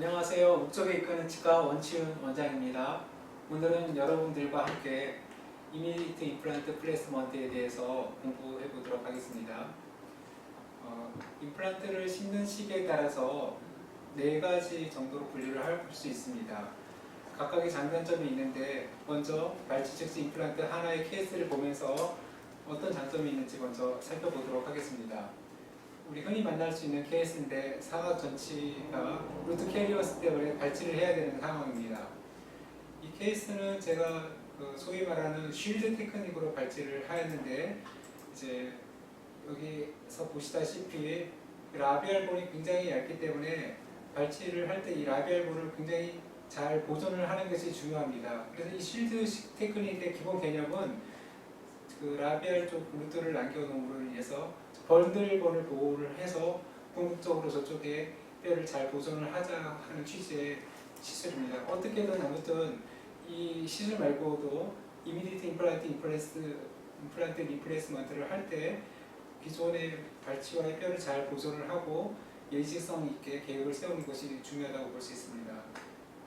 안녕하세요. 목적에 이끄는 치과 원치훈 원장입니다. 오늘은 여러분들과 함께 이미디트 임플란트 플레이스먼트에 대해서 공부해 보도록 하겠습니다. 임플란트를 심는 시기에 따라서 4가지 정도로 분류를 할 수 있습니다. 각각의 장단점이 있는데 먼저 발치측시 임플란트 하나의 케이스를 보면서 어떤 장점이 있는지 먼저 살펴보도록 하겠습니다. 우리 흔히 만날 수 있는 케이스인데 사각 전치가 루트 캐리어스 때문에 발치를 해야 되는 상황입니다. 이 케이스는 제가 소위 말하는 쉴드 테크닉으로 발치를 하였는데, 이제 여기서 보시다시피 라비알 본이 굉장히 얇기 때문에 발치를 할 때 이 라비알 본을 굉장히 잘 보존을 하는 것이 중요합니다. 그래서 이 쉴드 테크닉의 기본 개념은 그 라비알 쪽 루트를 남겨놓음으로 인해서 번들본을 보호를 해서 궁극적으로 저쪽에 뼈를 잘 보존을 하자 하는 취지의 시술입니다. 어떻게든 아무튼 이 시술 말고도 이미디트 임플란트 리플레이스먼트를 할 때 기존의 발치와 뼈를 잘 보존을 하고 예지성 있게 계획을 세우는 것이 중요하다고 볼 수 있습니다.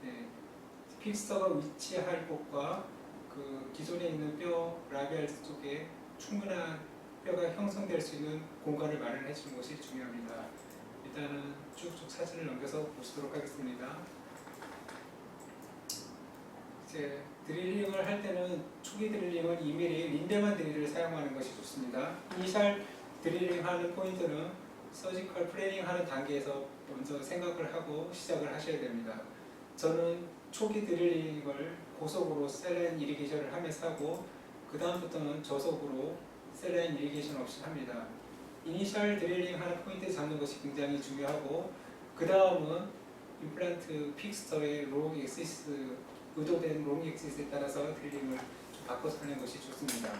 네. 픽스터가 위치할 곳과 그 기존에 있는 뼈 라비알 쪽에 충분한 뼈가 형성될 수 있는 공간을 마련해 주는 것이 중요합니다. 일단은 쭉쭉 사진을 넘겨서 보시도록 하겠습니다. 이제 드릴링을 할 때는 초기 드릴링은 2mm 린데만 드릴을 사용하는 것이 좋습니다. 이니셜 드릴링 하는 포인트는 서지컬 프레닝 하는 단계에서 먼저 생각을 하고 시작을 하셔야 됩니다. 저는 초기 드릴링을 고속으로 셀라인 이리게이션을 하면서 하고 그 다음부터는 저속으로 셀라인 이리게이션 없이 합니다. 이니셜 드릴링 하는 포인트 잡는 것이 굉장히 중요하고 그 다음은 임플란트 픽스터의 롱 엑시스, 의도된 롱 엑시스에 따라서 드릴링을 바꿔서 하는 것이 좋습니다.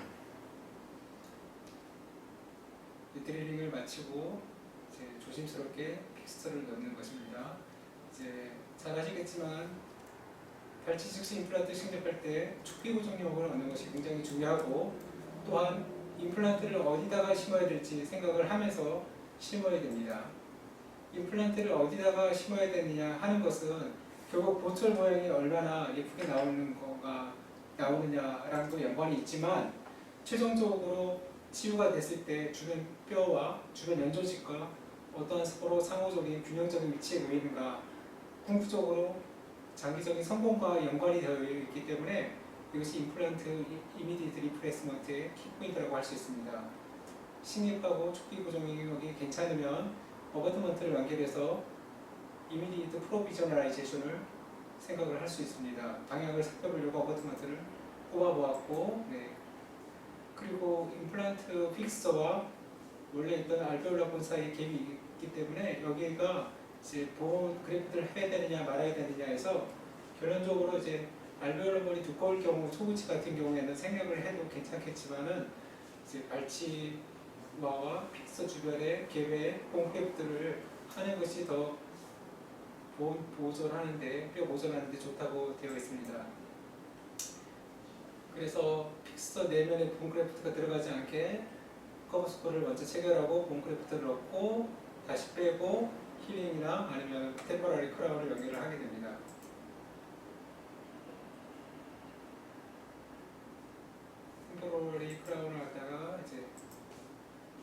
드릴링을 마치고 이제 조심스럽게 픽스터를 넣는 것입니다. 이제 잘 아시겠지만 발치 즉시 임플란트 식립할 때 축비 고정력을 얻는 것이 굉장히 중요하고, 또한 임플란트를 어디다가 심어야 될지 생각을 하면서 심어야 됩니다. 임플란트를 어디다가 심어야 되느냐 하는 것은 결국 보철 모양이 얼마나 예쁘게 나오느냐랑도 연관이 있지만, 최종적으로 치유가 됐을 때 주변 뼈와 주변 연조직과 어떤 서로 상호적인 균형적인 위치에 놓이는가, 궁극적으로 장기적인 성공과 연관이 되어 있기 때문에 이것이 임플란트 이미디트 리플레이스먼트의 키포인트라고 할 수 있습니다. 식립하고 초기 고정력이 괜찮으면 어버트먼트를 연결해서 이미디트 프로비저널라이제이션을 생각을 할 수 있습니다. 방향을 살펴보려고 어버트먼트를 꼽아보았고, 네. 그리고 임플란트 픽서와 원래 있던 알베올라 본 사이에 갭이 있기 때문에 여기가 이제 보온 그래프트를 해야 되느냐 말아야 되느냐 해서 결론적으로 이제 알베올라 본이 두꺼울 경우 초구치 같은 경우에는 생략을 해도 괜찮겠지만은 이제 발치와와 픽서 주변의 갭의 보온 그래프트를 하는 것이 더 보온 보존하는데, 뼈 보존하는데 좋다고 되어 있습니다. 그래서 픽서 내면에 보온 그래프트가 들어가지 않게 커브스코를 먼저 체결하고 보온 그래프트를 넣고 다시 빼고 힐링이나 아니면 템포러리 크라운을 연결을 하게 됩니다. 템포러리 크라운을 갖다가 이제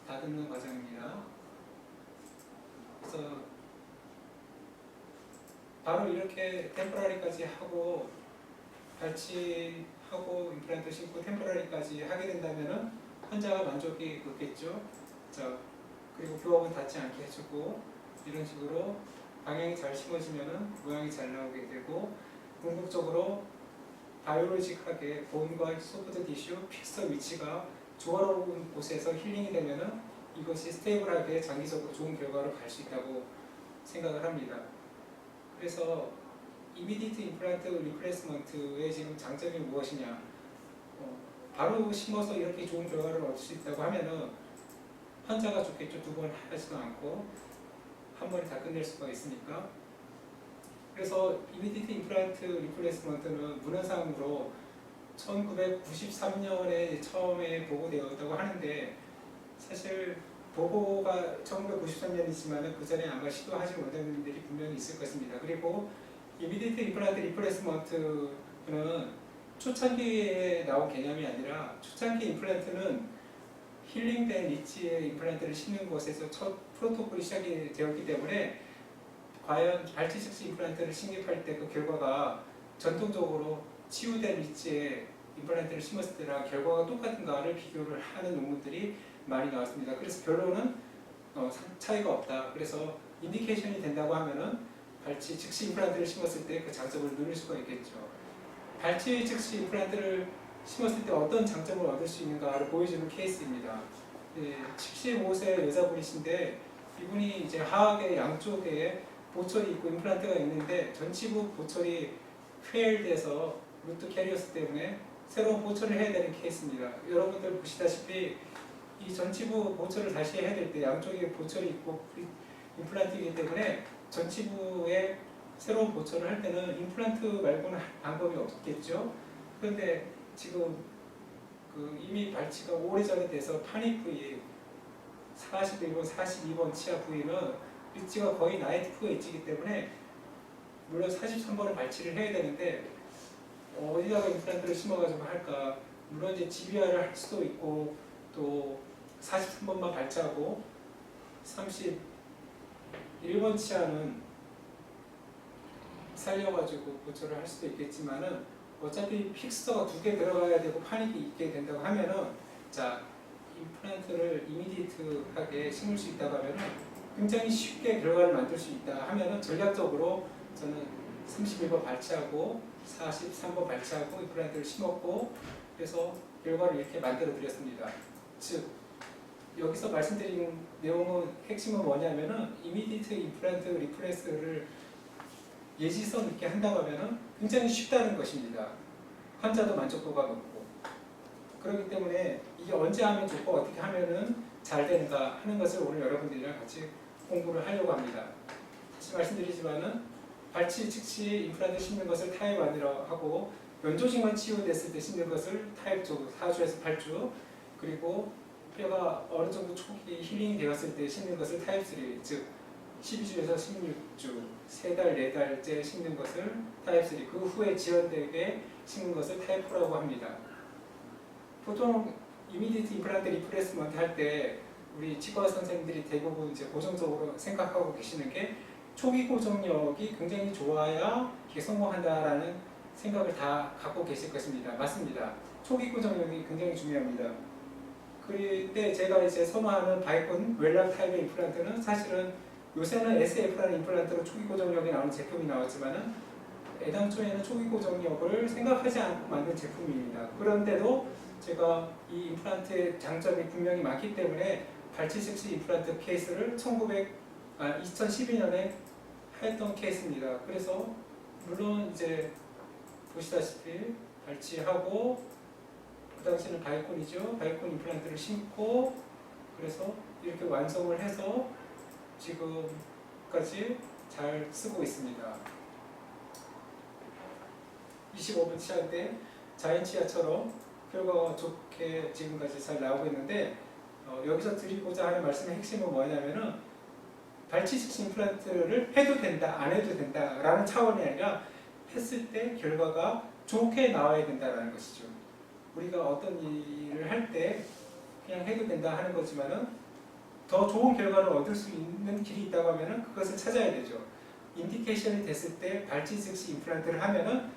다듬는 과정입니다. 그래서 바로 이렇게 템포러리까지 하고 발치하고 임플란트 심고 템포러리까지 하게 된다면은 환자가 만족이 높겠죠. 자, 그리고 교합은 닿지 않게 해주고 이런 식으로 방향이 잘 심어지면은 모양이 잘 나오게 되고, 궁극적으로 바이오로직하게 본과 소프트 티슈, 픽서 위치가 조화로운 곳에서 힐링이 되면은 이것이 스테이블하게 장기적으로 좋은 결과로 갈 수 있다고 생각을 합니다. 그래서 이미디트 임플란트 리플레이스먼트의 지금 장점이 무엇이냐? 바로 심어서 이렇게 좋은 결과를 얻을 수 있다고 하면은 환자가 좋겠죠. 2번 하지도 않고 한 번에 다 끝낼 수가 있으니까. 그래서 이미디트 임플란트 리플레이스먼트는 문헌상으로 1993년에 처음에 보고되었다고 하는데, 사실 보고가 1993년이지만 그 전에 아마 시도하지 못한 분들이 분명히 있을 것입니다. 그리고 이미디트 임플란트 리플레이스먼트는 초창기에 나온 개념이 아니라 초창기 임플란트는 힐링된 리치의 임플란트를 심는 것에서 첫 프로토콜이 시작이 되었기 때문에 과연 발치 즉시 임플란트를 식립할 때 그 결과가 전통적으로 치유된 리치의 임플란트를 심었을 때랑 결과가 똑같은가를 비교를 하는 논문들이 많이 나왔습니다. 그래서 결론은 차이가 없다. 그래서 인디케이션이 된다고 하면은 발치 즉시 임플란트를 심었을 때 그 장점을 누릴 수가 있겠죠. 발치 즉시 임플란트를 심었을 때 어떤 장점을 얻을 수 있는가를 보여주는 케이스입니다. 75세 여자분이신데 이분이 이제 하악의 양쪽에 보철이 있고 임플란트가 있는데 전치부 보철이 페일돼서 루트 캐리어스 때문에 새로운 보철을 해야 되는 케이스입니다. 여러분들 보시다시피 이 전치부 보철을 다시 해야 될 때 양쪽에 보철이 있고 임플란트이기 때문에 전치부에 새로운 보철을 할 때는 임플란트 말고는 방법이 없겠죠. 그런데 지금 이미 발치가 오래전에 돼서 파닉 부위 41번, 42번 치아 부위는 리치가 거의 나이트 엣지이기 때문에 물론 43번을 발치를 해야 되는데 어디다가 임플란트를 심어가지고 할까. 물론 이제 GBR을 할 수도 있고 또 43번만 발치하고 31번 치아는 살려가지고 보철을 할 수도 있겠지만은 어차피 픽스터가 2개 들어가야 되고 파닉이 있게 된다고 하면은 자 임플란트를 이미디트하게 심을 수 있다고 하면은 굉장히 쉽게 결과를 만들 수 있다 하면은 전략적으로 저는 31번 발치하고 43번 발치하고 임플란트를 심었고 그래서 결과를 이렇게 만들어 드렸습니다. 즉 여기서 말씀드린 내용은 핵심은 뭐냐면은 이미디트 임플란트 리플레이스를 예지성 있게 한다고 하면은 굉장히 쉽다는 것입니다. 환자도 만족도가 높고 그렇기 때문에 이게 언제 하면 좋고 어떻게 하면은 잘 되는가 하는 것을 오늘 여러분들이랑 같이 공부를 하려고 합니다. 다시 말씀드리지만은 발치 즉시 임플란트 심는 것을 타입 1이라고 하고 연조직만 치유됐을 때 심는 것을 타입 2, 4주에서 8주 그리고 뼈가 어느 정도 초기 힐링이 되었을 때 심는 것을 타입 3, 즉 12주에서 16주, 3달, 4달째 심는 것을 타입 3, 그 후에 지연되게 심는 것을 타입 4라고 합니다. 보통 이미디트 임플란트 리플레이스먼트 할 때 우리 치과 선생님들이 대부분 이제 고정적으로 생각하고 계시는 게 초기 고정력이 굉장히 좋아야 이게 성공한다라는 생각을 다 갖고 계실 것입니다. 맞습니다. 초기 고정력이 굉장히 중요합니다. 그런데 제가 이제 선호하는 바이콘 웰락 타입의 임플란트는 사실은 요새는 SF라는 임플란트로 초기 고정력이 나오는 제품이 나왔지만은 애당초에는 초기 고정력을 생각하지 않고 만든 제품입니다. 그런데도 제가 이 임플란트의 장점이 분명히 많기 때문에 발치 즉시 임플란트 케이스를 2012년에 했던 케이스입니다. 그래서 물론 이제 보시다시피 발치하고 그 당시에는 바이콘이죠. 바이콘 임플란트를 심고 그래서 이렇게 완성을 해서 지금까지 잘 쓰고 있습니다. 25분 치아인데 자연 치아처럼 결과가 좋게 지금까지 잘 나오고 있는데 여기서 드리고자 하는 말씀의 핵심은 뭐냐면은 발치 즉시 임플란트를 해도 된다, 안 해도 된다 라는 차원이 아니라 했을 때 결과가 좋게 나와야 된다는 것이죠. 우리가 어떤 일을 할 때 그냥 해도 된다 하는 거지만은 더 좋은 결과를 얻을 수 있는 길이 있다고 하면은 그것을 찾아야 되죠. 인디케이션이 됐을 때 발치 즉시 임플란트를 하면은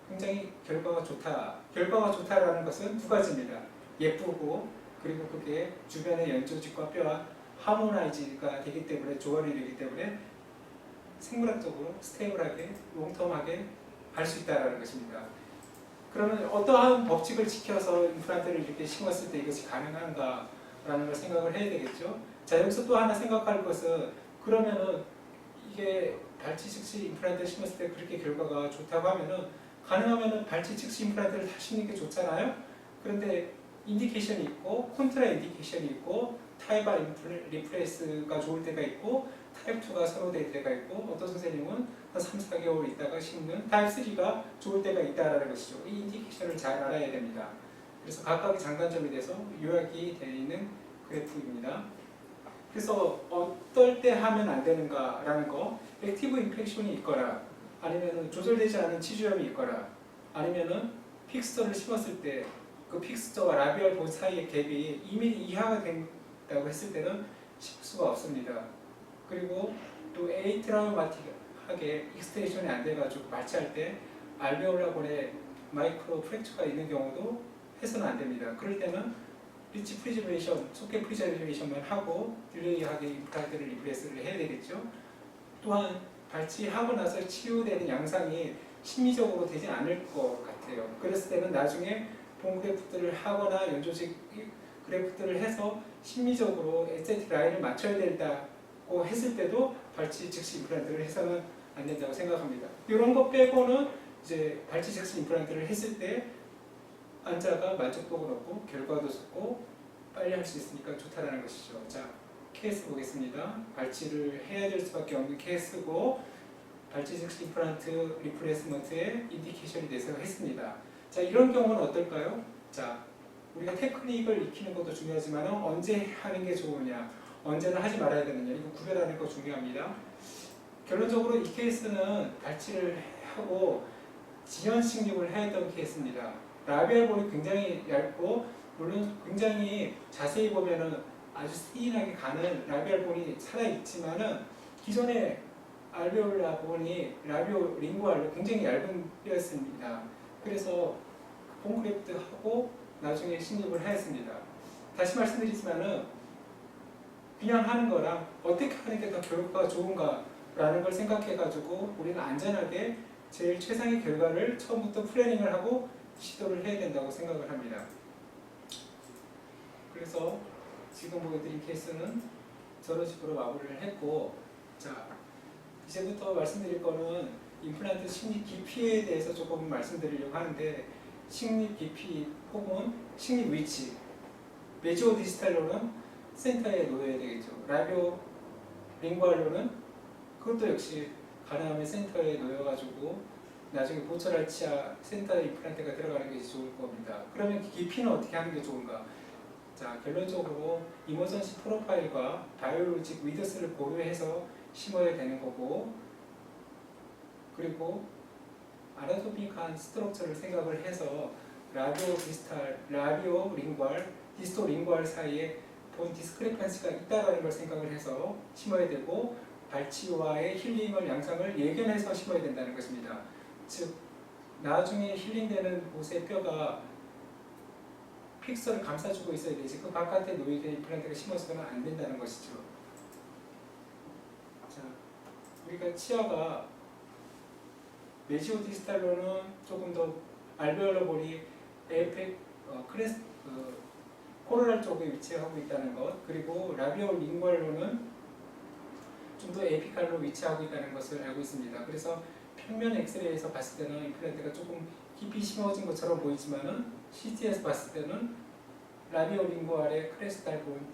굉장히 결과가 좋다. 결과가 좋다라는 것은 두 가지입니다. 예쁘고 그리고 그게 주변의 연조직과 뼈와 하모나이즈가 되기 때문에 조화를 이루기 때문에 생물학적으로 스테이블하게 롱텀하게 갈 수 있다는 것입니다. 그러면 어떠한 법칙을 지켜서 임플란트를 이렇게 심었을 때 이것이 가능한가라는 걸 생각을 해야 되겠죠. 자 여기서 또 하나 생각할 것은 그러면은 이게 발치 즉시 임플란트를 심었을 때 그렇게 결과가 좋다고 하면은 가능하면은 발치 즉시 임플란트를 다 심는 게 좋잖아요. 그런데 인디케이션이 있고 콘트라 인디케이션이 있고 타입 1 리플레이스가 좋을 때가 있고 타입 2가 선호될 때가 있고 어떤 선생님은 한 3, 4개월 있다가 심는 타입 3가 좋을 때가 있다는 것이죠. 이 인디케이션을 잘 알아야 됩니다. 그래서 각각의 장단점에 대해서 요약이 되어 있는 그래프입니다. 그래서 어떨 때 하면 안 되는가라는 거, 액티브 인펙션이 있거나 아니면 조절되지 않은 치주염이 있거나 아니면은 픽스처를 심었을 때 그 픽스처와 라비얼 본 사이의 갭이 2mm 이하가 된다고 했을 때는 심을 수가 없습니다. 그리고 또 에이트라우마틱하게 익스텐션이 안 돼가지고 발치할 때 알베올라 본에 마이크로 프랙처가 있는 경우도 해서는 안 됩니다. 그럴 때는 리치 프리저베이션, 소켓 프리저베이션만 하고 딜레이하게 임플란트를 리프레스를 해야 되겠죠. 또한 발치하고 나서 치유되는 양상이 심미적으로 되지 않을 것 같아요. 그랬을 때는 나중에 본 그래프트를 하거나 연조직 그래프트를 해서 심미적으로 에스테틱 라인을 맞춰야 된다고 했을 때도 발치 즉시 임플란트를 해서는 안 된다고 생각합니다. 이런 것 빼고는 이제 발치 즉시 임플란트를 했을 때 환자가 만족도가 높고 결과도 좋고 빨리 할 수 있으니까 좋다라는 것이죠. 자, 케이스 보겠습니다. 발치를 해야 될 수밖에 없는 케이스고 발치 즉시 임플란트 리플레이스먼트의 인디케이션이 돼서 했습니다. 자, 이런 경우는 어떨까요? 자, 우리가 테크닉을 익히는 것도 중요하지만 언제 하는 게 좋으냐, 언제는 하지 말아야 되느냐, 이거 구별하는 거 중요합니다. 결론적으로 이 케이스는 발치를 하고 지연 식립을 했던 케이스입니다. 라비알 볼이 굉장히 얇고 물론 굉장히 자세히 보면은 아주 스티인하게 가는 라비알 본이 살아있지만은 기존의 알베올라 본이 라비오 링구알로 굉장히 얇은 뼈였습니다. 그래서 본 그래프트 하고 나중에 식립을 하였습니다. 다시 말씀드리지만은 그냥 하는 거랑 어떻게 하는 게 더 결과가 좋은가라는 걸 생각해가지고 우리는 안전하게 제일 최상의 결과를 처음부터 플래닝을 하고 시도를 해야 된다고 생각을 합니다. 그래서 지금 보여드린 케이스는 저런 식으로 마무리를 했고, 자, 이제부터 말씀드릴 거는 임플란트 식립 깊이에 대해서 조금 말씀드리려고 하는데, 식립 깊이 혹은 식립 위치, 메지오 디지탈로는 센터에 놓여야 되겠죠. 라비오 링구알로는 그것도 역시 가능하면 센터에 놓여가지고 나중에 보철할 치아 센터에 임플란트가 들어가는 게 좋을 겁니다. 그러면 깊이는 어떻게 하는 게 좋은가? 자, 결론적으로 이머전시 프로파일과 바이오로직 위드스를 고려해서 심어야 되는 거고, 그리고 아나토미컬한 스트럭처를 생각을 해서 라비오 디스탈, 라비오 링구알, 디스토 링구알 사이에 본 디스크레펀시가 있다라는 걸 생각을 해서 심어야 되고, 발치와의 힐링을 양상을 예견해서 심어야 된다는 것입니다. 즉, 나중에 힐링되는 곳의 뼈가 픽서를 감싸주고 있어야 되지 그 바깥에 놓이게 임플란트가 심어서는 안 된다는 것이죠. 자, 우리가 치아가 메지오 디스탈로는 조금 더 알베올라 볼이 코로날 쪽에 위치하고 있다는 것, 그리고 라비오 링구알로는 좀 더 에피칼로 위치하고 있다는 것을 알고 있습니다. 그래서 평면 엑스레이에서 봤을 때는 임플란트가 조금 깊이 심어진 것처럼 보이지만은 CT에서 봤을 때는 라비오 링구알의 크레스탈 본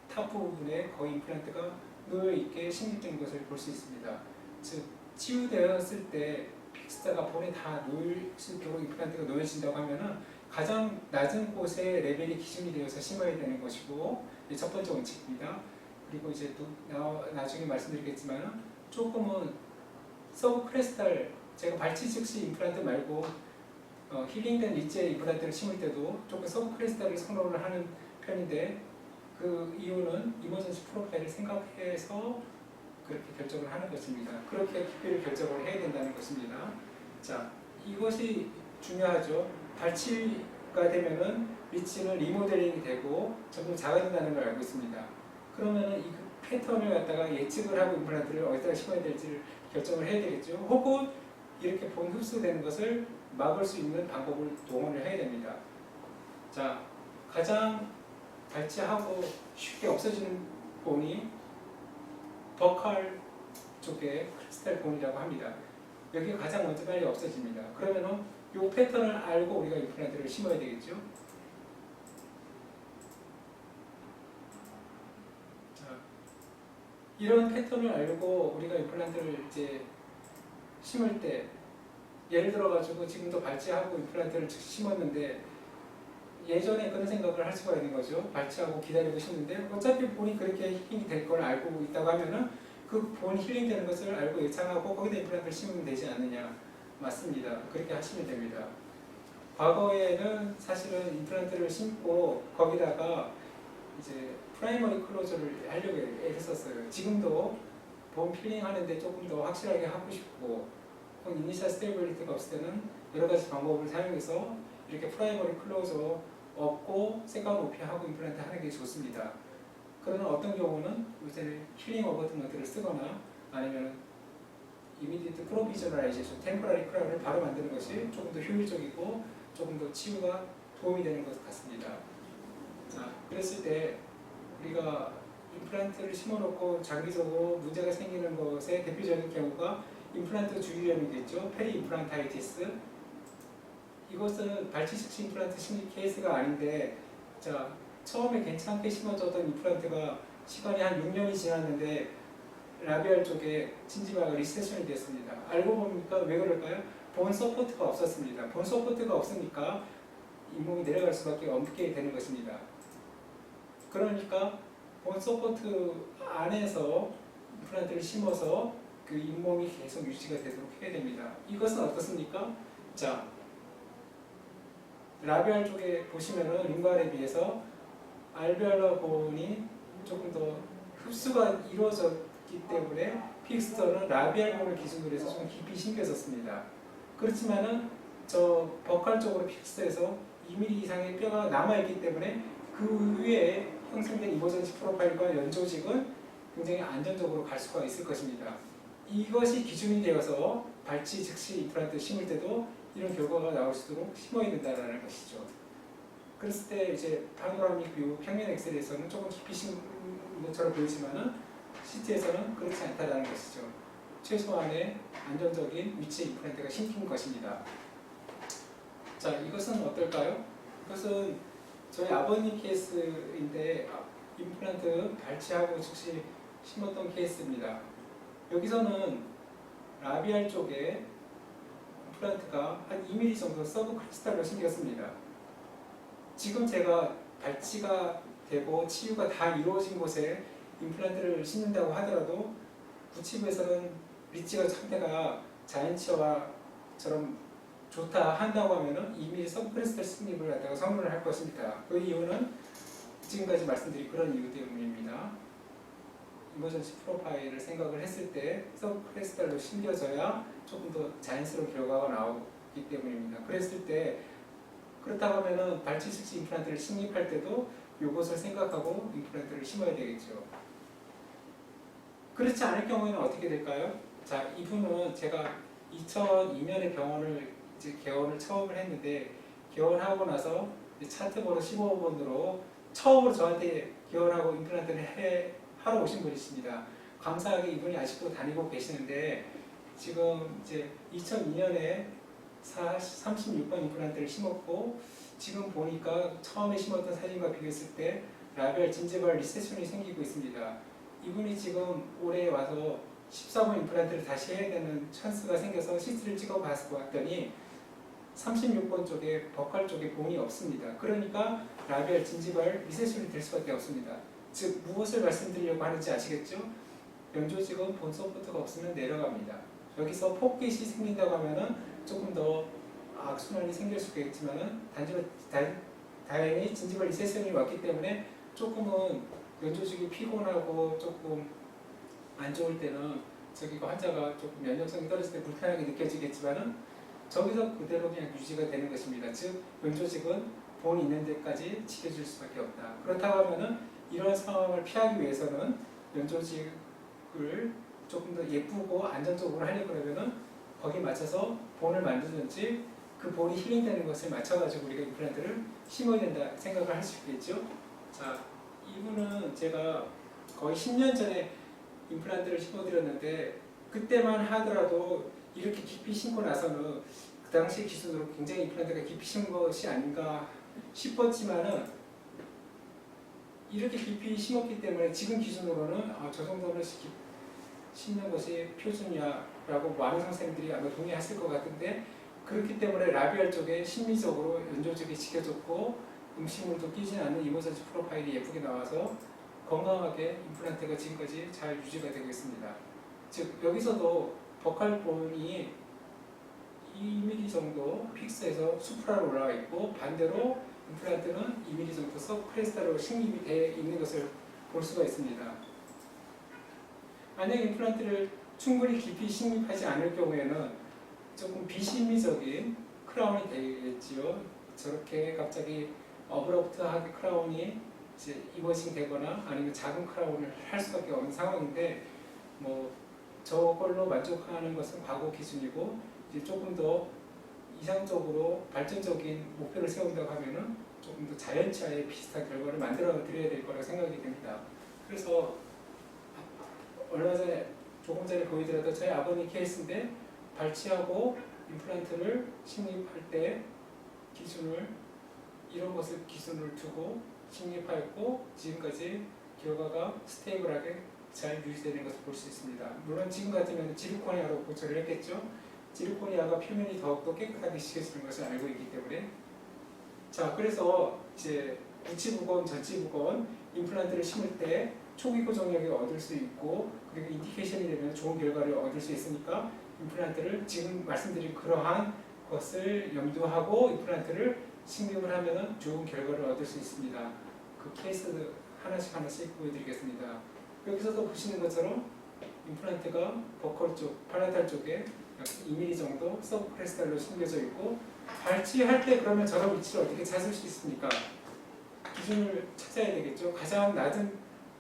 탑 부분에 거의 임플란트가 놓여 있게 식립된 것을 볼 수 있습니다. 즉 치유되었을 때 픽스자가 본에 다 놓일 수 있도록 임플란트가 놓여진다고 하면은 가장 낮은 곳에 레벨이 기준이 되어서 심어야 되는 것이고, 첫 번째 원칙입니다. 그리고 이제 또 나중에 말씀드리겠지만 조금은 서브 크레스탈, 제가 발치 즉시 임플란트 말고 힐링된 일제 임플란트를 심을 때도 조금 서브 크레스탈을 선호를 하는 편인데, 그 이유는 이머전시 프로파일을 생각해서 그렇게 결정을 하는 것입니다. 그렇게 깊이를 결정을 해야 된다는 것입니다. 자, 이것이 중요하죠. 발치가 되면은 리치는 리모델링이 되고 점점 작아진다는 걸 알고 있습니다. 그러면은 이 패턴을 갖다가 예측을 하고 임플란트를 어디다가 심어야 될지를 결정을 해야 되겠죠. 혹은 이렇게 본 흡수되는 것을 막을 수 있는 방법을 동원을 해야 됩니다. 자, 가장 발치하고 쉽게 없어지는 본이 버칼 쪽에 크리스탈 본이라고 합니다. 여기가 가장 먼저 빨리 없어집니다. 그러면은 이 패턴을 알고 우리가 임플란트를 심어야 되겠죠. 자, 이런 패턴을 알고 우리가 임플란트를 이제 심을 때, 예를 들어 가지고 지금도 발치하고 임플란트를 즉시 심었는데 예전에 그런 생각을 할 수가 있는 거죠. 발치하고 기다리고 싶는데 어차피 본이 그렇게 힐링이 될 걸 알고 있다고 하면은 그 본 힐링되는 것을 알고 예상하고 거기다 임플란트를 심으면 되지 않느냐. 맞습니다. 그렇게 하시면 됩니다. 과거에는 사실은 임플란트를 심고 거기다가 이제 프라이머리 클로저를 하려고 했었어요. 지금도 본 필링 하는데 조금 더 확실하게 하고 싶고 이니셜 스테이블리티가 없을 때는 여러 가지 방법을 사용해서 이렇게 프라이머리 클로저 없고 색깔 높이 하고 임플란트 하는 게 좋습니다. 그러나 어떤 경우는 요새 힐링 어버트먼트를 쓰거나 아니면 이미디트 프로비저널라이제이션, 템포러리 크라운을 바로 만드는 것이 조금 더 효율적이고 조금 더 치유가 도움이 되는 것 같습니다. 자, 그랬을 때 우리가 임플란트를 심어놓고 장기적으로 문제가 생기는 것의 대표적인 경우가 임플란트 주의염이겠죠. 페리 임플란타이티스. 이것은 발치식시 임플란트 심리 케이스가 아닌데, 자, 처음에 괜찮게 심어졌던 임플란트가 시간이 한 6년이 지났는데 라비알 쪽에 진지막이 리세션이 됐습니다. 알고 보니까 왜 그럴까요? 본 서포트가 없었습니다. 본 서포트가 없으니까 잇몸이 내려갈 수밖에 없게 되는 것입니다. 그러니까 본 서포트 안에서 임플란트를 심어서 그 잇몸이 계속 유지가 되도록 해야 됩니다. 이것은 어떻습니까? 자, 라비알 쪽에 보시면은 링괄에 비해서 알베올라 본이 조금 더 흡수가 이루어졌기 때문에 픽스터는 라비알 본을 기준으로 해서 좀 깊이 심겨졌습니다. 그렇지만은 저 버칼 쪽으로 픽스터에서 2mm 이상의 뼈가 남아있기 때문에 그 위에 형성된 이머전시 프로파일과 연조직은 굉장히 안전적으로 갈 수가 있을 것입니다. 이것이 기준이 되어서 발치 즉시 임플란트 심을 때도 이런 결과가 나올 수 있도록 심어야 된다는 것이죠. 그랬을 때 이제 파노라믹 뷰, 평면 엑셀에서는 조금 깊이 심은 것처럼 보이지만은 CT에서는 그렇지 않다는 것이죠. 최소한의 안정적인 위치의 임플란트가 심긴 것입니다. 자, 이것은 어떨까요? 이것은 저희 아버님 케이스인데 임플란트 발치하고 즉시 심었던 케이스입니다. 여기서는 라비알 쪽에 임플란트가 한 2mm 정도 서브 크리스탈로 심겼습니다. 지금 제가 발치가 되고 치유가 다 이루어진 곳에 임플란트를 심는다고 하더라도 구치부에서는 리치가 상태가 자연치어처럼 좋다 한다고 하면은 2mm 서브 크리스탈 스닙을 갖다가 선물을 할 것입니다. 그 이유는 지금까지 말씀드린 그런 이유 때문입니다. 이머전시 프로파일을 생각을 했을 때 서브 크리스탈로 심겨져야 조금 더 자연스러운 결과가 나오기 때문입니다. 그랬을 때 그렇다고 하면은 발치 즉시 임플란트를 식립할 때도 이것을 생각하고 임플란트를 심어야 되겠죠. 그렇지 않을 경우에는 어떻게 될까요? 자, 이분은 제가 2002년에 병원을 이제 개원을 처음 했는데 개원하고 나서 차트 번호 15번으로 처음으로 저한테 개원하고 임플란트를 하러 오신 분이십니다. 감사하게 이분이 아직도 다니고 계시는데 지금 이제 2002년에 36번 임플란트를 심었고 지금 보니까 처음에 심었던 사진과 비교했을 때 라비알 진지발 리세션이 생기고 있습니다. 이분이 지금 올해 와서 14번 임플란트를 다시 해야 되는 찬스가 생겨서 CT를 찍어봤더니 36번 쪽에 버칼 쪽에 본이 없습니다. 그러니까 라비알 진지발 리세션이 될 수밖에 없습니다. 즉 무엇을 말씀드리려고 하는지 아시겠죠? 연조직은 본 서포트가 없으면 내려갑니다. 여기서 포켓이 생긴다고 하면은 조금 더 악순환이 생길 수가 있지만은 다행히 진지발 리세션이 왔기 때문에 조금은 연조직이 피곤하고 조금 안 좋을 때는 저기 환자가 조금 면역성이 떨어질 때 불편하게 느껴지겠지만은 저기서 그대로 그냥 유지가 되는 것입니다. 즉 연조직은 본 있는 데까지 지켜줄 수밖에 없다. 그렇다고 하면은 이런 상황을 피하기 위해서는 연조직을 조금 더 예쁘고 안정적으로 하려고 하면은 거기에 맞춰서 본을 만들든지 그 본이 힐링되는 것을 맞춰가지고 우리가 임플란트를 심어야 된다 생각을 할 수 있겠죠. 자, 이분은 제가 거의 10년 전에 임플란트를 심어드렸는데 그때만 하더라도 이렇게 깊이 심고 나서는 그 당시 기준으로 굉장히 임플란트가 깊이 심은 것이 아닌가 싶었지만은 이렇게 깊이 심었기 때문에 지금 기준으로는 저 정도는 심는 것이 표준이야라고 많은 선생님들이 아마 동의하실 것 같은데 그렇기 때문에 라비알 쪽에 심리적으로 연조직이 지켜졌고 음식물도 끼지 않는 이모전지 프로파일이 예쁘게 나와서 건강하게 임플란트가 지금까지 잘 유지가 되고 있습니다. 즉 여기서도 버칼본이 2mm 정도 픽스해서 수프라로 올라와 있고 반대로 임플란트는 2mm 정도 서브크레스탈로 식립이 되어 있는 것을 볼 수가 있습니다. 만약 임플란트를 충분히 깊이 식립하지 않을 경우에는 조금 비심미적인 크라운이 되겠지요. 저렇게 갑자기 어브럽트하게 크라운이 이제 이머징 되거나 아니면 작은 크라운을 할 수밖에 없는 상황인데 뭐 저걸로 만족하는 것은 과거 기준이고 이제 조금 더 이상적으로 발전적인 목표를 세운다고 하면은 조금 더 자연치하에 비슷한 결과를 만들어 드려야 될 거라고 생각이 됩니다. 그래서 얼마 전에 조금 전에 보여드렸던 저희 아버님 케이스인데 발치하고 임플란트를 식립할 때 기준을 이런 것을 기준을 두고 식립하였고 지금까지 결과가 스테이블하게 잘 유지되는 것을 볼 수 있습니다. 물론 지금 같으면 지르코니아로 고쳐를 했겠죠. 지르코니아가 표면이 더욱더 깨끗하게 씻겨지는 것을 알고 있기 때문에 자 그래서 이제 우치부건, 전치부건 임플란트를 심을 때 초기 고정력을 얻을 수 있고 그리고 인디케이션이 되면 좋은 결과를 얻을 수 있으니까 임플란트를 지금 말씀드린 그러한 것을 염두하고 임플란트를 식립을 하면 좋은 결과를 얻을 수 있습니다. 그 케이스 하나씩 보여드리겠습니다. 여기서도 보시는 것처럼 임플란트가 버컬 쪽, 팔라탈 쪽에 약 2mm 정도 서브크레스탈로 심겨져 있고 발치할 때 그러면 저런 위치를 어떻게 찾을 수 있습니까? 기준을 찾아야 되겠죠. 가장 낮은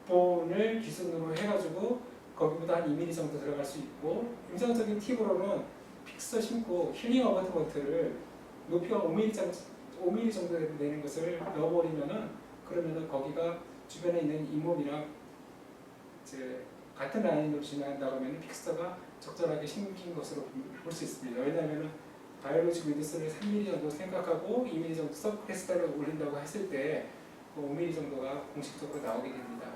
본을 기준으로 해가지고 거기보다 한 2mm 정도 들어갈 수 있고 임상적인 팁으로는 픽서 심고 힐링 어버트먼트를 높이가 5mm 정도 되는 것을 넣어버리면은 그러면은 거기가 주변에 있는 잇몸이랑 이제 같은 라인으로 진행한다고 하면 픽서가 적절하게 심긴 것으로 볼 수 있습니다. 왜냐하면 바이올로직 위드스를 3mm 정도 생각하고 2mm 정도 서브크레스탈을 올린다고 했을 때 5mm 정도가 공식적으로 나오게 됩니다.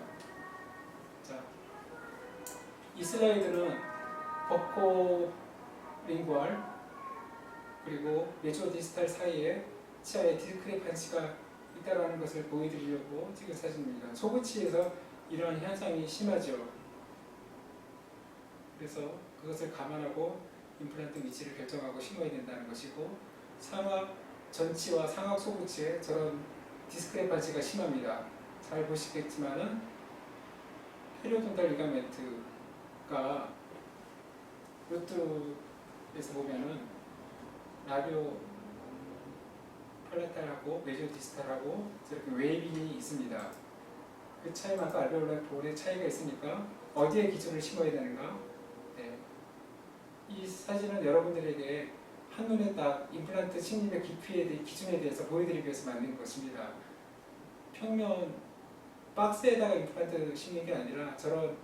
자, 이 슬라이드는 버코링구알 그리고 메조디스탈 사이에 치아에 디스크레판시가 있다는 것을 보여드리려고 찍은 사진입니다. 소구치에서 이러한 현상이 심하죠. 그래서 그것을 감안하고 임플란트 위치를 결정하고 심어야 된다는 것이고 상악 전치와 상악 소구치에 저런 디스크레판시가 심합니다. 잘 보시겠지만은 페리오돈탈 리가멘트가 루트에서 보면은 라비오 팔라탈하고 메조디스탈하고 저렇게 웨이빙이 있습니다. 그 차이만큼 알베올라 볼의 차이가 있으니까 어디에 기준을 심어야 되는가? 네. 이 사진은 여러분들에게 한눈에 딱 임플란트 식립의 깊이에 대해 기준에 대해서 보여드리기 위해서 만든 것입니다. 평면 박스에다가 임플란트 심는 게 아니라 저런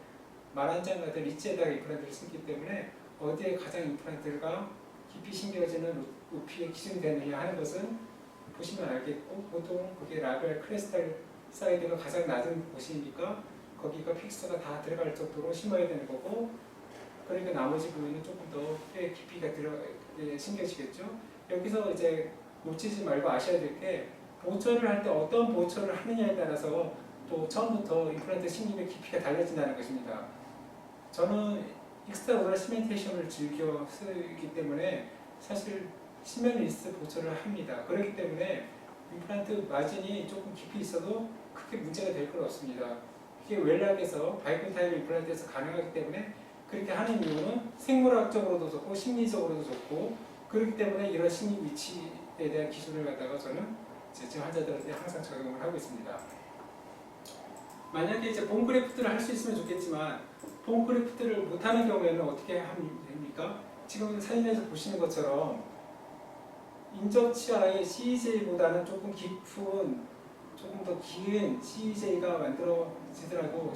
말 한 장 같은 리치에다가 임플란트를 심기 때문에 어디에 가장 임플란트가 깊이 심겨지는 높이의 기준이 되느냐 하는 것은 보시면 알겠고 보통 그게 라벨 크레스탈 사이드가 가장 낮은 곳이니까 거기가 픽스가 다 들어갈 정도로 심어야 되는 거고 그러니까 나머지 부위는 조금 더 꽤 깊이가 심겨지겠죠. 여기서 이제 놓치지 말고 아셔야 될 게 보철을 할 때 어떤 보철을 하느냐에 따라서 또 처음부터 임플란트 식립의 깊이가 달라진다는 것입니다. 저는 익스트라오럴 시멘테이션을 즐겨 쓰기 때문에 사실 시멘리스 보철을 합니다. 그렇기 때문에 임플란트 마진이 조금 깊이 있어도 크게 문제가 될 건 없습니다. 이게 웰락에서 바이콘 타입 임플란트에서 가능하기 때문에 그렇게 하는 이유는 생물학적으로도 좋고 심리적으로도 좋고 그렇기 때문에 이런 식립 위치에 대한 기준을 갖다가 저는 제 환자들한테 항상 적용을 하고 있습니다. 만약에 이제 본크래프트를 할 수 있으면 좋겠지만 본크래프트를 못하는 경우에는 어떻게 하면 됩니까? 지금 사진에서 보시는 것처럼 인접 치아의 CEJ보다는 조금 깊은 조금 더 긴 CEJ가 만들어지더라도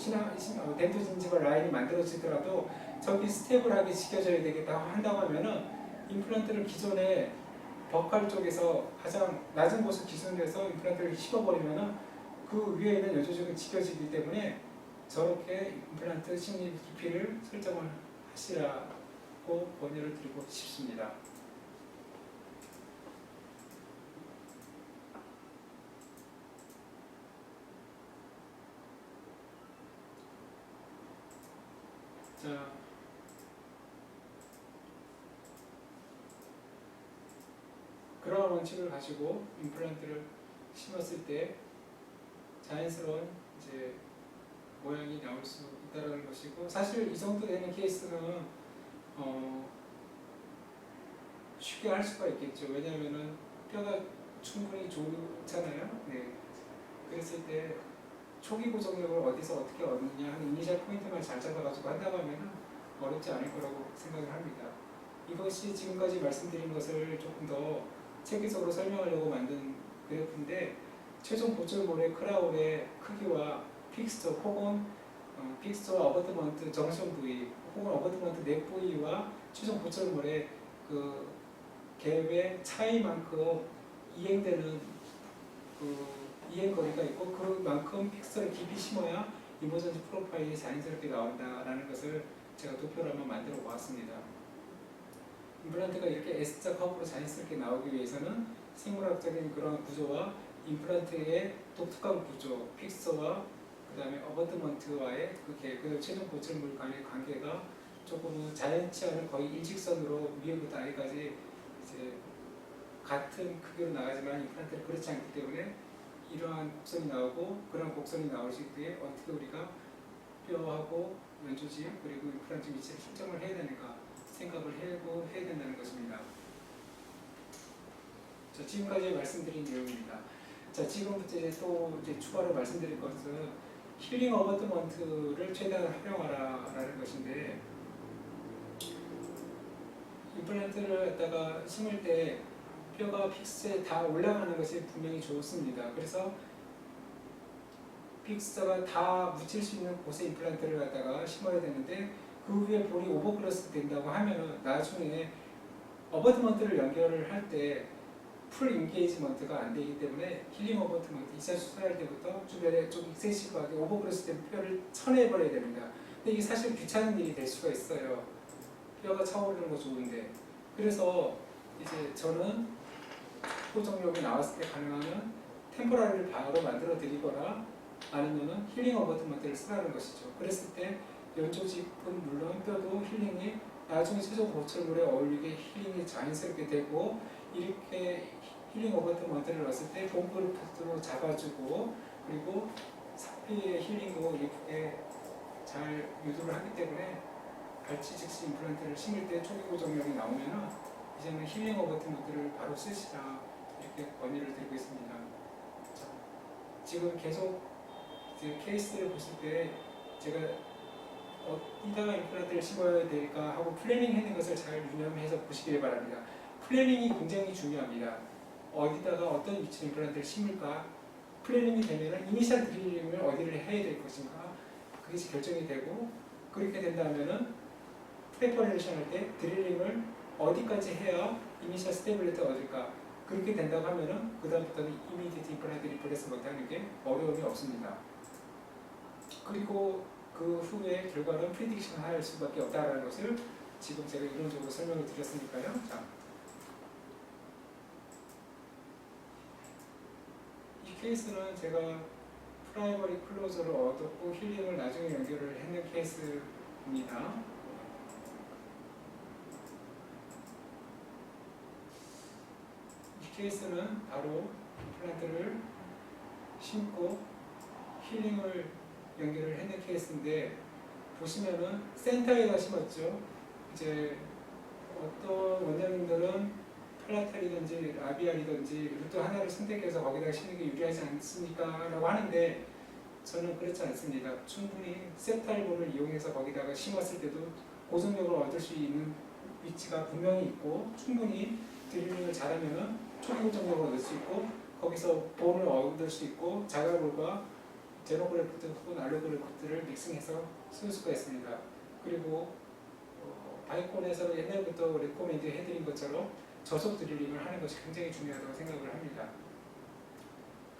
덴토 진지발 라인이 만들어지더라도 저기 스테이블하게 지켜져야 되겠다 한다고 하면은 임플란트를 기존에 버칼 쪽에서 가장 낮은 곳을 기준으로 해서 임플란트를 씹어버리면은 그 위에 있는 여조직은 지켜지기 때문에 저렇게 임플란트 식립 깊이를 설정을 하시라고 권유를 드리고 싶습니다. 자, 그러한 원칙을 가지고 임플란트를 심었을 때 자연스러운 이제 모양이 나올 수 있다는 것이고, 사실 이 정도 되는 케이스는 쉽게 할 수가 있겠죠. 왜냐하면은 뼈가 충분히 좋잖아요. 네. 그랬을 때 초기 고정력을 어디서 어떻게 얻느냐 하는 이니셜 포인트만 잘 잡아가지고 한다고 하면 어렵지 않을 거라고 생각을 합니다. 이것이 지금까지 말씀드린 것을 조금 더 체계적으로 설명하려고 만든 그래프인데, 최종 보철볼의 크라울의 크기와 픽스처 혹은 픽스처 어버트먼트 정션 부위 혹은 어버트먼트 넥 부위와 최종 보철볼의 그 갭의 차이만큼 이행되는 그 이행 거리가 있고, 그만큼 픽스를 깊이 심어야 이머전지 프로파일이 자연스럽게 나온다라는 것을 제가 도표를 한번 만들어 보았습니다. 임플란트가 이렇게 S자 커브로 자연스럽게 나오기 위해서는 생물학적인 그런 구조와 임플란트의 독특한 구조, 픽서와 그 다음에 어버트먼트와의 그 최종 보철물 간의 관계가 조금은 자연치 않은 거의 일직선으로 위에부터 아래까지 이제 같은 크기로 나가지만 임플란트는 그렇지 않기 때문에 이러한 곡선이 나오고, 그런 곡선이 나오실 때 어떻게 우리가 뼈하고 연조직 그리고 임플란트 위치를 설정을 해야 되는가 생각을 해야 된다는 것입니다. 자, 지금까지 말씀드린 내용입니다. 자, 지금부터 이제 추가로 말씀드릴 것은 힐링 어버트먼트를 최대한 활용하라라는 것인데, 임플란트를 갖다가 심을 때 뼈가 픽스에 다 올라가는 것이 분명히 좋습니다. 그래서 픽스가 다 묻힐 수 있는 곳에 임플란트를 갖다가 심어야 되는데, 그 위에 볼이 오버클러스 된다고 하면은 나중에 어버트먼트를 연결을 할 때 풀 인게이지먼트가 안 되기 때문에 힐링 어버트먼트 2차 수술할 때부터 주변에 좀 익세시브하게 오버클러스 된 뼈를 쳐내버려야 됩니다. 근데 이게 사실 귀찮은 일이 될 수가 있어요. 뼈가 차오르는 거 좋은데. 그래서 이제 저는 고정력이 나왔을 때 가능하면 템포라리를 바로 만들어 드리거나 아니면은 힐링 어버트먼트를 쓰라는 것이죠. 그랬을 때 연조직은 물론 뼈도 힐링이 나중에 최종 보철물에 어울리게 힐링이 자연스럽게 되고, 이렇게 힐링 어버트먼트를 넣었을 때 본그루프도 잡아주고, 그리고 상피의 힐링도 예쁘게 잘 유도를 하기 때문에 발치 즉시 임플란트를 심을 때 초기 고정력이 나오면은 이제는 힐링 어버트먼트를 바로 쓰시라 이렇게 권유를 드리고 있습니다. 자, 지금 계속 이제 케이스를 보실 때 제가 어디다가 임플란트를 심어야 될까 하고 플래닝 해는 것을 잘 유념해서 보시길 바랍니다. 플래닝이 굉장히 중요합니다. 어디다가 어떤 위치 임플란트를 심을까 플래닝이 되면 이니셜 드릴링을 어디를 해야 될 것인가 그것이 결정이 되고, 그렇게 된다면은 프레퍼레이션 할 때 드릴링을 어디까지 해야 이니셜 스테빌리티 얻을까, 그렇게 된다고 하면은 그 다음부터는 이미디트 임플란트 리플레이스 못하는 게 어려움이 없습니다. 그리고 그 후에 결과는 프리딕션 할 수밖에 없다는 것을 지금 제가 이론적으로 설명을 드렸으니까요. 자, 이 케이스는 제가 프라이머리 클로저를 얻었고 힐링을 나중에 연결을 했는 케이스입니다. 이 케이스는 바로 임플란트를 심고 힐링을 연결을 했는 케이스인데, 보시면은 센터에다 심었죠. 이제 어떤 원장님들은 팔라탈이든지 라비알이든지 루트 하나를 선택해서 거기다가 심는 게 유리하지 않습니까? 라고 하는데, 저는 그렇지 않습니다. 충분히 세탈본을 이용해서 거기다가 심었을 때도 고정력을 얻을 수 있는 위치가 분명히 있고, 충분히 드릴링을 잘하면 초기 고정력을 얻을 수 있고, 거기서 본을 얻을 수 있고, 자가볼과 제노그래프트 혹은 알로그래프트를 믹싱해서 쓸 수가 있습니다. 그리고 바이콘에서 옛날부터 레코멘드 해드린 것처럼 저속 드릴링을 하는 것이 굉장히 중요하다고 생각을 합니다.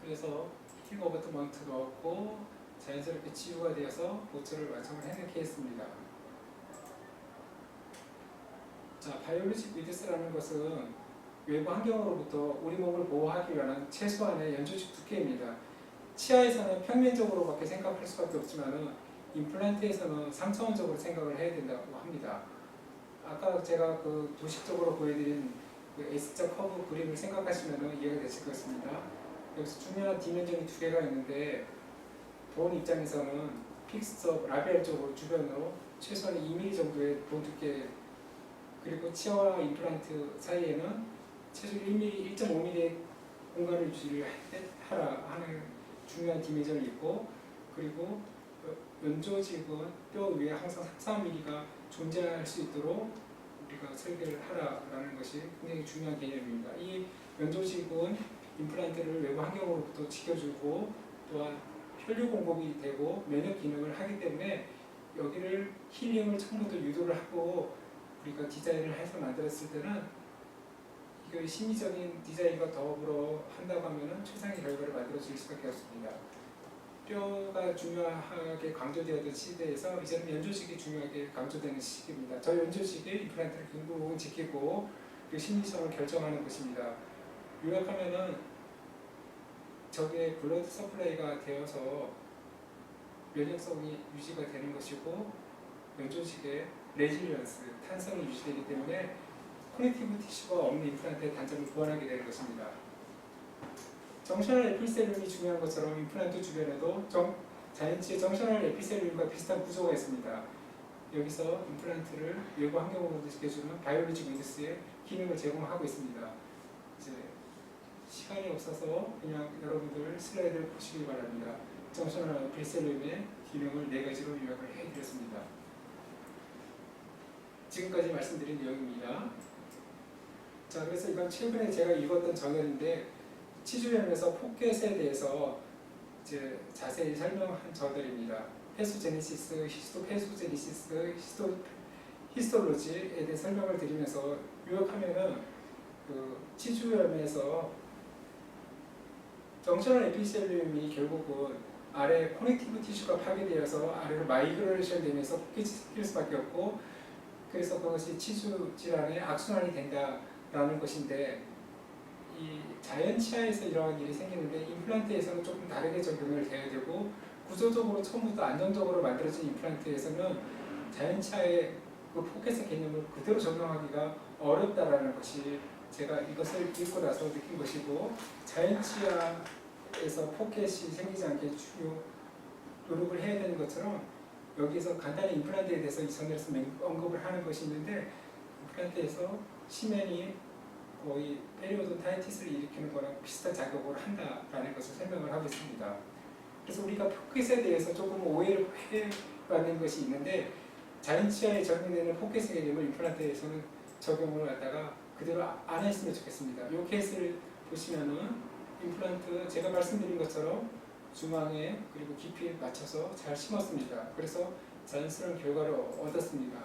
그래서 힐링 어버트먼트 넣었고 자연스럽게 치유가 되어서 보철을 완성을 해낸 케이스입니다. 자, 바이올로직 위드스라는 것은 외부 환경으로부터 우리 몸을 보호하기 위한 최소한의 연조직 두께입니다. 치아에서는 평면적으로밖에 생각할 수밖에 없지만은 임플란트에서는 3차원적으로 생각을 해야 된다고 합니다. 아까 제가 그 도식적으로 보여드린 그 S자 커브 그림을 생각하시면 이해가 되실 것입니다. 여기서 중요한 디멘전이 두 개가 있는데 본 입장에서는 픽스업 라벨 쪽으로 주변으로 최소한 2mm 정도의 본 두께, 그리고 치아와 임플란트 사이에는 최소 1mm, 1.5mm의 공간을 유지를 하라 하는 중요한 디멘전이 있고, 그리고 연조직은 뼈 위에 항상 3mm가 존재할 수 있도록 우리가 설계를 하라라는 것이 굉장히 중요한 개념입니다. 이 연조직은 임플란트를 외부 환경으로부터 지켜주고 또한 혈류 공급이 되고 면역 기능을 하기 때문에 여기를 힐링을 처음부터 유도를 하고 우리가 디자인을 해서 만들었을 때는 이거 심미적인 디자인과 더불어 한다고 하면 최상의 결과를 만들어줄 수밖에 없습니다. 뼈가 중요하게 강조되었던 시대에서 이제는 연조직이 중요하게 강조되는 시기입니다. 저 연조직이 임플란트를 결국은 지키고 그 심리성을 결정하는 것입니다. 요약하면은 저게 블러드 서플라이가 되어서 면역성이 유지가 되는 것이고 연조직의 레질리언스, 탄성이 유지되기 때문에 커넥티브 티슈가 없는 임플란트의 단점을 보완하게 되는 것입니다. 정셔널 에피셀륨이 중요한 것처럼 임플란트 주변에도 자연치의 정셔널 에피셀륨과 비슷한 구조가 있습니다. 여기서 임플란트를 외부 환경으로 지켜주는 바이올로직 윈드스의 기능을 제공하고 있습니다. 이제 시간이 없어서 그냥 여러분들 슬라이드를 보시기 바랍니다. 정셔널 에피셀륨의 기능을 4가지로 요약을 해드렸습니다. 지금까지 말씀드린 내용입니다. 자, 그래서 이건 최근에 제가 읽었던 저널인데 치주염에서 포켓에 대해서 이제 자세히 설명한 저널입니다. 페소제네시스, 히스토페소제네시스, 히스톨로지에 대해 설명을 드리면서 요약하면은 그 치주염에서 정셔널 에피셀륨이 결국은 아래 커넥티브 티슈가 파괴되어서 아래로 마이그레이션 되면서 포켓이 생길 수밖에 없고, 그래서 그것이 치주 질환의 악순환이 된다라는 것인데, 이 자연 치아에서 이러한 일이 생기는데 임플란트에서는 조금 다르게 적용을 돼야 되고, 구조적으로 처음부터 안정적으로 만들어진 임플란트에서는 자연 치아의 그 포켓의 개념을 그대로 적용하기가 어렵다라는 것이 제가 이것을 읽고 나서 느낀 것이고, 자연 치아에서 포켓이 생기지 않게 노력을 해야 되는 것처럼 여기에서 간단히 임플란트에 대해서 이 전에서 언급을 하는 것이 있는데, 임플란트에서 시멘이 거의 페리오돈타이티스를 일으키는 거랑 비슷한 작용을 한다라는 것을 설명을 하고 있습니다. 그래서 우리가 포켓에 대해서 조금 오해를 해받는 것이 있는데, 자연 치아에 적용되는 포켓의 개념을 임플란트에서는 적용을 갖다가 그대로 안 했으면 좋겠습니다. 이 케이스를 보시면은 임플란트 제가 말씀드린 것처럼 중앙에 그리고 깊이에 맞춰서 잘 심었습니다. 그래서 자연스러운 결과를 얻었습니다.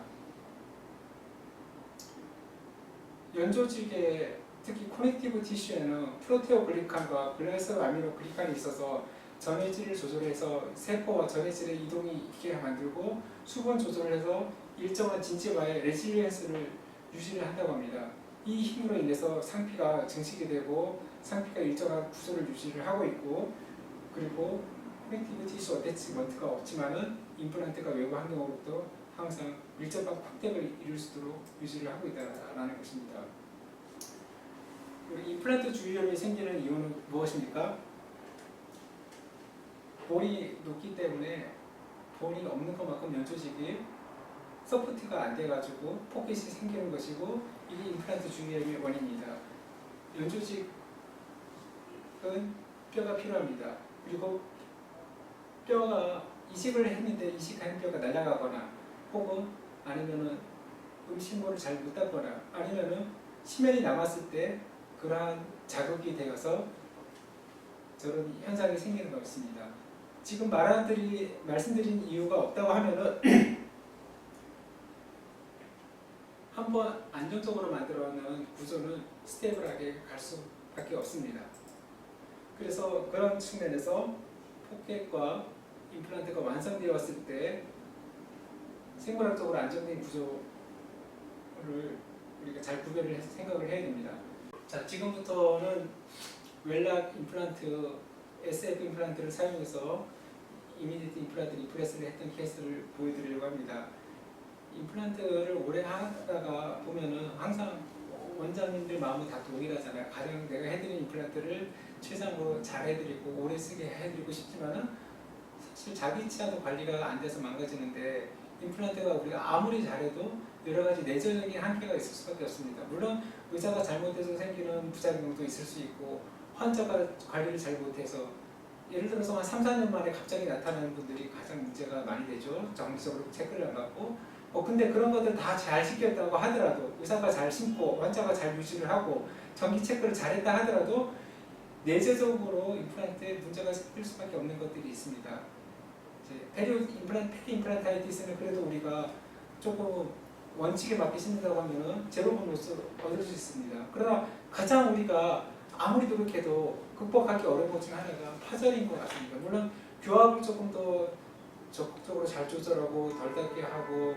연조직에 특히 커넥티브 티슈에는 프로테오글리칸과 글라이서 아미노글리칸이 있어서 전해질을 조절해서 세포와 전해질의 이동이 있게 만들고 수분 조절을 해서 일정한 진지와의 레질리언스를 유지를 한다고 합니다. 이 힘으로 인해서 상피가 증식이 되고 상피가 일정한 구조를 유지를 하고 있고, 그리고 커넥티브 티슈 어태치먼트가 없지만은 임플란트가 외부 환경으로부터 항상 밀접한 콘택을 이룰 수 있도록 유지를 하고 있다는 것입니다. 임플란트 주위염이 생기는 이유는 무엇입니까? 본이 높기 때문에 본이 없는 것만큼 연조직이 서포트가 안 돼가지고 포켓이 생기는 것이고, 이게 임플란트 주위염의 원인입니다. 연조직은 뼈가 필요합니다. 그리고 뼈가 이식을 했는데 이식한 뼈가 날아가거나, 혹은 아니면은 음식물을 잘 못 닦거나, 아니면은 심연이 남았을 때 그러한 자극이 되어서 저런 현상이 생기는 것입니다. 지금 말씀드린 이유가 없다고 하면은 한번 안정적으로 만들어놓은 구조는 스테이블하게 갈 수밖에 없습니다. 그래서 그런 측면에서 포켓과 임플란트가 완성되었을 때 생물학적으로 안정된 구조를 우리가 잘 구별을 해서 생각을 해야 됩니다. 자, 지금부터는 웰락 임플란트, SF 임플란트를 사용해서 이미디트 임플란트 리프레스를 했던 케이스를 보여드리려고 합니다. 임플란트를 오래 하다가 보면은 항상 원장님들 마음이 다 동일하잖아요. 가령 내가 해드린 임플란트를 최상으로 잘 해드리고 오래 쓰게 해드리고 싶지만은 사실 자기 치아도 관리가 안 돼서 망가지는데 임플란트가 우리가 아무리 잘해도 여러 가지 내적인 한계가 있을 수밖에 없습니다. 물론 의사가 잘못해서 생기는 부작용도 있을 수 있고 환자가 관리를 잘 못해서 예를 들어서 한 3, 4년 만에 갑자기 나타나는 분들이 가장 문제가 많이 되죠. 정기적으로 체크를 안 받고 근데 그런 것들 다 잘 시켰다고 하더라도 의사가 잘 심고 환자가 잘 유지를 하고 정기 체크를 잘했다 하더라도 내재적으로 임플란트에 문제가 생길 수밖에 없는 것들이 있습니다. 페리 임플란타이티스는 그래도 우리가 조금 원칙에 맞게 심는다고 하면은 제로분 로스 얻을 수 있습니다. 그러나 가장 우리가 아무리 노력해도 극복하기 어려운 것 중 하나가 파절인 것 같습니다. 물론 교합을 조금 더 적극적으로 잘 조절하고 덜 닿게 하고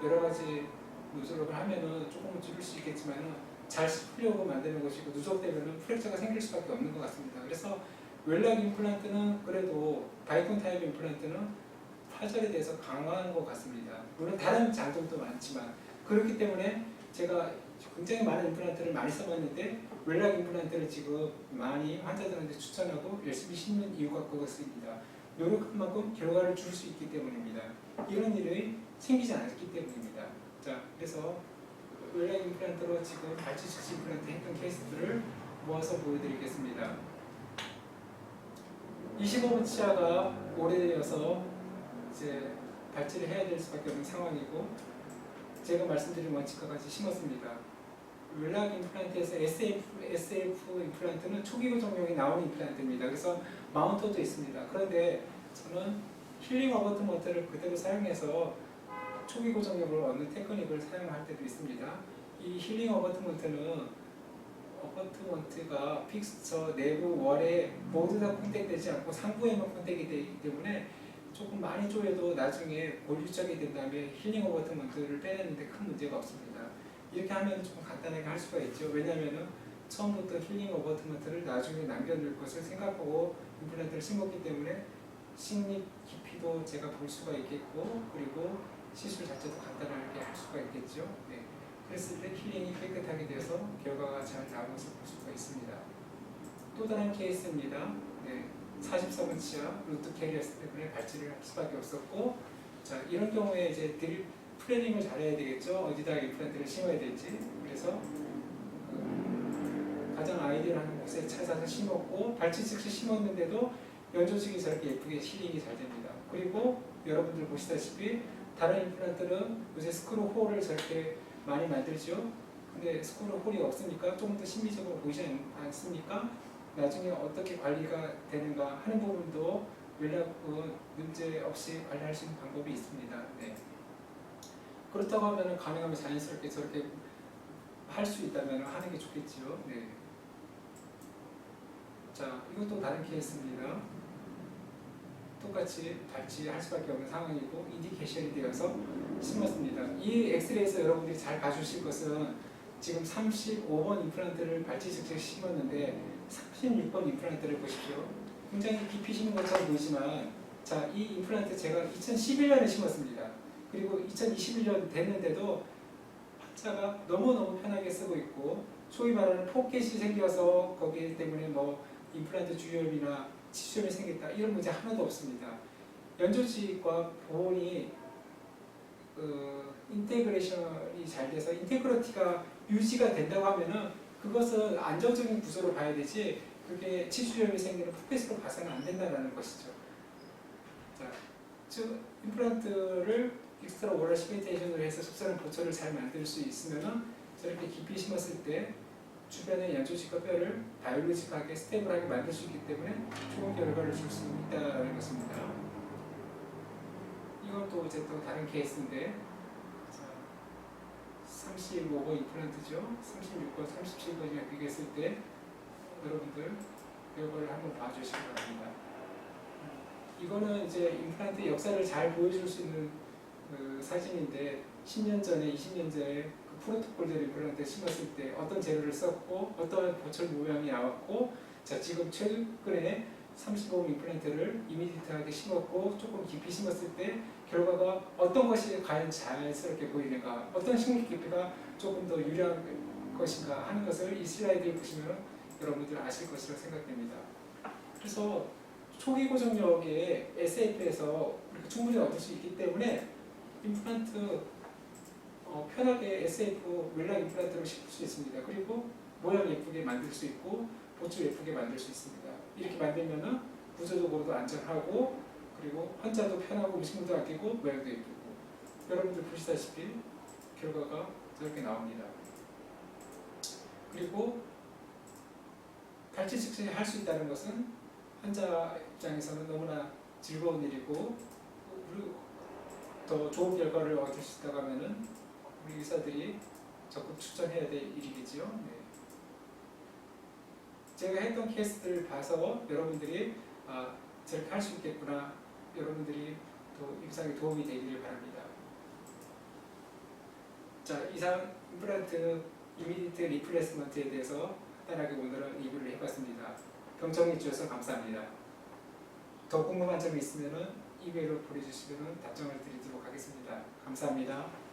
여러 가지 노력을 하면은 조금은 줄일 수 있겠지만은 잘 씹으려고 만드는 것이고 누적되면은 프랙처가 생길 수밖에 없는 것 같습니다. 그래서 웰락 임플란트는 그래도 바이콘 타입 임플란트는 파절에 대해서 강한 것 같습니다. 물론 다른 장점도 많지만 그렇기 때문에 제가 굉장히 많은 임플란트를 많이 써봤는데 웰락 임플란트를 지금 많이 환자들한테 추천하고 열심히 심는 이유가 그것입니다. 노력한 만큼 결과를 줄 수 있기 때문입니다. 이런 일이 생기지 않았기 때문입니다. 자, 그래서 웰락 임플란트로 지금 발치 측시 임플란트 했던 케이스들을 모아서 보여드리겠습니다. 25분 치아가 오래되어서 이제 발치를 해야 될 수밖에 없는 상황이고 제가 말씀드린 원칙과 같이 심었습니다. 웰락 임플란트에서 SF 임플란트는 초기 고정용이 나오는 임플란트입니다. 그래서 마운터도 있습니다. 그런데 저는 힐링 어버트먼트를 그대로 사용해서 초기 고정력을 얻는 테크닉을 사용할 때도 있습니다. 이 힐링 어버트먼트가 픽스처 내부 월에 모두 다 콘택되지 않고 상부에만 콘택이 되기 때문에 조금 많이 조여도 나중에 골유적이 된 다음에 힐링 어버트먼트를 빼내는데 큰 문제가 없습니다. 이렇게 하면 조금 간단하게 할 수가 있죠. 왜냐하면 처음부터 힐링 어버트먼트를 나중에 남겨둘 것을 생각하고 임플란트를 심었기 때문에 식립 깊이도 제가 볼 수가 있겠고 그리고 시술 자체도 간단하게 할 수가 있겠죠. 네. 그랬을 때 힐링이 깨끗하게 돼서 결과가 잘 나온 것을 볼 수가 있습니다. 또 다른 케이스입니다. 네. 44분 치아 루트 캐리어스 때문에 발치를 할 수밖에 없었고 자 이런 경우에 이제 드립 플래닝을 잘해야 되겠죠. 어디다 임플란트를 심어야 될지. 그래서 가장 아이디어한 곳에 찾아서 심었고 발치 즉시 심었는데도 연조직이 저렇게 예쁘게 힐링이 잘 됩니다. 그리고 여러분들 보시다시피 다른 임플란트는 요새 스크루 홀을 저렇게 많이 만들죠. 근데 스크루 홀이 없으니까 조금 더 심미적으로 보이지 않습니까? 나중에 어떻게 관리가 되는가 하는 부분도 웰락은 문제 없이 관리할 수 있는 방법이 있습니다. 네. 그렇다고 하면 가능하면 자연스럽게 저렇게 할 수 있다면 하는 게 좋겠지요. 네. 자, 이것도 다른 케이스입니다. 똑같이 발치할 수밖에 없는 상황이고 인디케이션이 되어서 심었습니다. 이 엑스레이에서 여러분들이 잘 봐주실 것은 지금 35번 임플란트를 발치 즉시 심었는데 36번 임플란트를 보십시오. 굉장히 깊이 심은 것처럼 보이지만 자, 이 임플란트 제가 2011년에 심었습니다. 그리고 2021년 됐는데도 환자가 너무너무 편하게 쓰고 있고 소위 말하는 포켓이 생겨서 거기 때문에 뭐 임플란트 주염이나 치수염이 생겼다 이런 문제 하나도 없습니다. 연조직과 보온이 인테그레이션이 잘 돼서 인테그리티가 유지가 된다고 하면은 그것은 안정적인 구조로 봐야 되지 그게 치수염이 생기는 포켓으로 봐서는 안 된다는 것이죠. 자, 즉 임플란트를 익스트라 오럴 시멘테이션으로 해서 속사는 보철을 잘 만들 수 있으면은 저렇게 깊이 심었을 때 주변의 연조직과 뼈를 바이올로직하게 스테이블하게 만들 수 있기 때문에 좋은 결과를 줄 수 있다는 것입니다. 이것도 이제 또 다른 케이스인데 35번 임플란트죠. 36번, 37번이랑 비교했을 때 여러분들 결과를 한번 봐주시기 바랍니다. 이거는 이제 임플란트 역사를 잘 보여줄 수 있는 사진인데 10년 전에, 20년 전에 그 프로토콜대로 임플란트 심었을 때 어떤 재료를 썼고 어떤 보철 모양이 나왔고 자 지금 최근에 35mm 임플란트를 이미디트하게 심었고 조금 깊이 심었을 때 결과가 어떤 것이 과연 자연스럽게 보이는가, 어떤 식물 깊이가 조금 더 유리한 것인가 하는 것을 이 슬라이드를 보시면 여러분들 아실 것이라고 생각됩니다. 그래서 초기 고정력에 SAF에서 충분히 얻을 수 있기 때문에 임플란트 편하게 SF 웰락 임플란트로 심을 수 있습니다. 그리고 모양 예쁘게 만들 수 있고 보초 예쁘게 만들 수 있습니다. 이렇게 만들면은 구조적으로도 안전하고 그리고 환자도 편하고 음식물도 아끼고 모양도 예쁘고 여러분들 보시다시피 결과가 저렇게 나옵니다. 그리고 발치 측정을 할 수 있다는 것은 환자 입장에서는 너무나 즐거운 일이고 그리고 더 좋은 결과를 얻을 수 있다고 하면은 우리 의사들이 적극 추천해야 될 일이겠지요. 네. 제가 했던 케이스들을 봐서 여러분들이 저렇게 할 수 있겠구나, 여러분들이 또 임상에 도움이 되기를 바랍니다. 자, 이상 임플란트 이미디트 리플레이스먼트에 대해서 간단하게 오늘은 리뷰를 해봤습니다. 경청해 주셔서 감사합니다. 더 궁금한 점이 있으면 이메일로 보내주시면 답장을 드리도록 하겠습니다. 감사합니다.